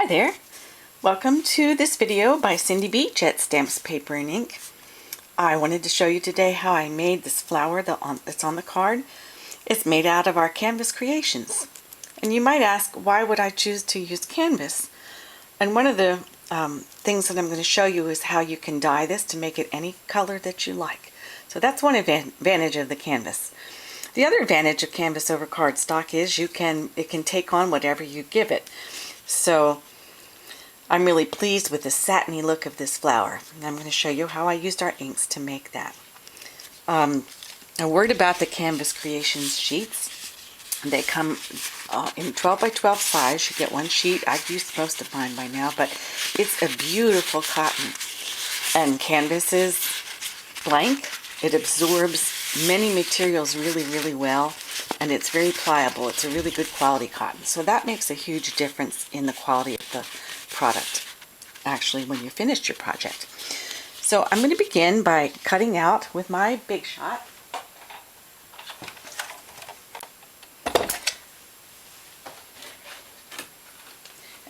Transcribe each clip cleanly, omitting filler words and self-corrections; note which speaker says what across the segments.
Speaker 1: there, welcome to this video by Cindy Beach at Stamps, Paper and Ink. I wanted to show you today how I made this flower that's on the card. It's made out of our canvas creations. And you might ask, why would I choose to use canvas? And one of the things that I'm going to show you is how you can dye this to make it any color that you like. So that's one advantage of the canvas. The other advantage of canvas over cardstock is it can take on whatever you give it. So I'm really pleased with the satiny look of this flower. And I'm going to show you how I used our inks to make that. A word about the Canvas Creations sheets. They come in 12 by 12 size. You get one sheet. I've used most of mine by now, but it's a beautiful cotton. And canvas is blank. It absorbs many materials really, really well, and it's very pliable. It's a really good quality cotton. So that makes a huge difference in the quality of the product, actually, when you finished your project. So I'm going to begin by cutting out with my Big Shot.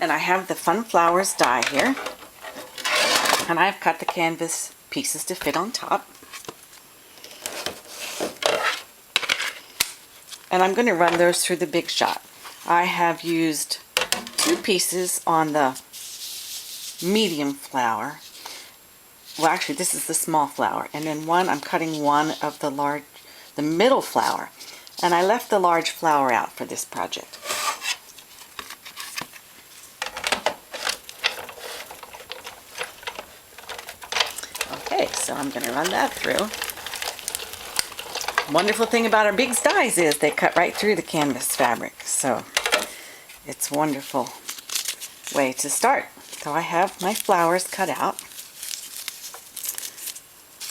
Speaker 1: And I have the Fun Flowers die here, and I've cut the canvas pieces to fit on top. And I'm going to run those through the Big Shot. I have used 2 pieces on the medium flower. Well, actually, this is the small flower. And then I'm cutting one of the middle flower. And I left the large flower out for this project. Okay, so I'm going to run that through. Wonderful thing about our big dies is they cut right through the canvas fabric, so it's a wonderful way to start. So I have my flowers cut out.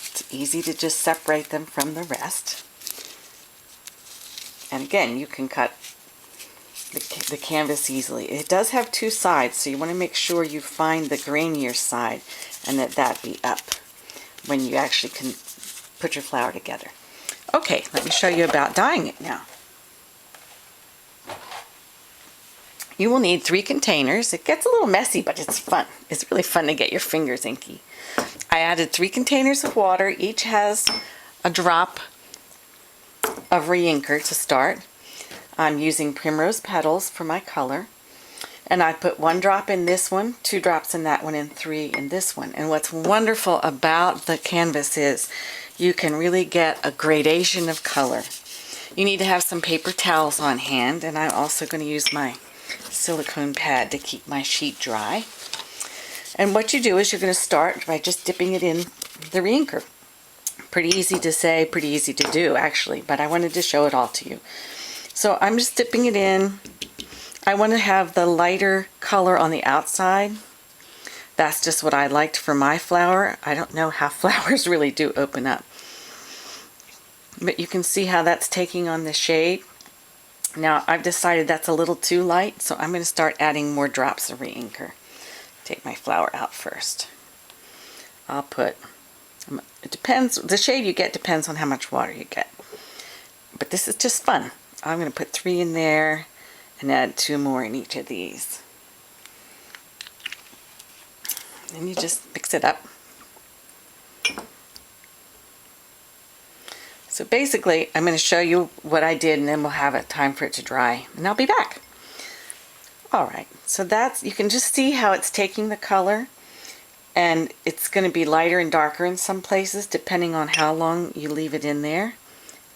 Speaker 1: It's easy to just separate them from the rest. And again, you can cut the canvas easily. It does have 2 sides, so you want to make sure you find the grainier side and that be up when you actually can put your flower together. Okay, let me show you about dyeing it now. You will need 3 containers. It gets a little messy, but it's fun. It's really fun to get your fingers inky. I added 3 containers of water. Each has a drop of re-inker to start. I'm using Primrose Petals for my color. And I put 1 drop in this one, 2 drops in that one, and 3 in this one. And what's wonderful about the canvas is you can really get a gradation of color. You need to have some paper towels on hand, and I'm also going to use my silicone pad to keep my sheet dry. And what you do is you're going to start by just dipping it in the re-inker. Pretty easy to say, pretty easy to do actually, but I wanted to show it all to you. So I'm just dipping it in. I want to have the lighter color on the outside. That's just what I liked for my flower. I don't know how flowers really do open up. But you can see how that's taking on the shade. Now I've decided that's a little too light, so I'm going to start adding more drops of re-inker. Take my flower out first. I'll put, it depends, the shade you get depends on how much water you get. But this is just fun. I'm going to put 3 in there and add 2 more in each of these. And you just mix it up. So basically, I'm going to show you what I did, and then we'll have it time for it to dry, and I'll be back. Alright, so you can just see how it's taking the color, and it's going to be lighter and darker in some places depending on how long you leave it in there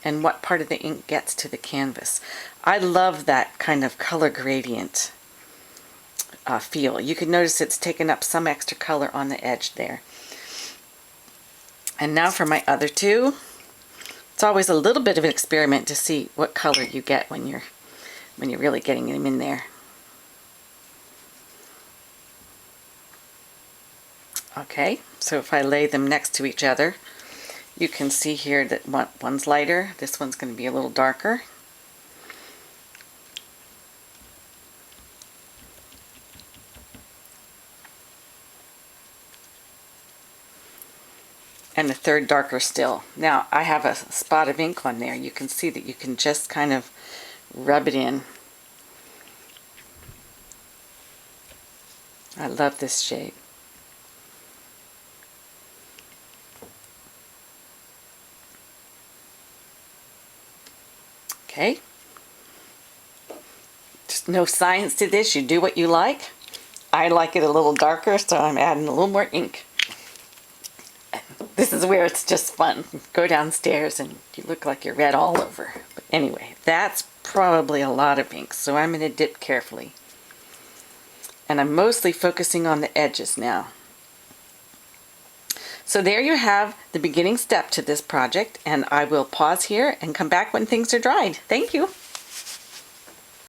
Speaker 1: and what part of the ink gets to the canvas. I love that kind of color gradient feel. You can notice it's taken up some extra color on the edge there. And now for my other 2. It's always a little bit of an experiment to see what color you get when you're really getting them in there. Okay, so if I lay them next to each other, you can see here that one's lighter, this one's going to be a little darker. And the third darker still. Now I have a spot of ink on there. You can see that you can just kind of rub it in I love this shade. Okay. Just no science to this. You do what you like. I like it a little darker, so I'm adding a little more ink. This is where it's just fun. Go downstairs and you look like you're red all over. But anyway, that's probably a lot of ink, so I'm going to dip carefully. And I'm mostly focusing on the edges now. So there you have the beginning step to this project, and I will pause here and come back when things are dried. Thank you.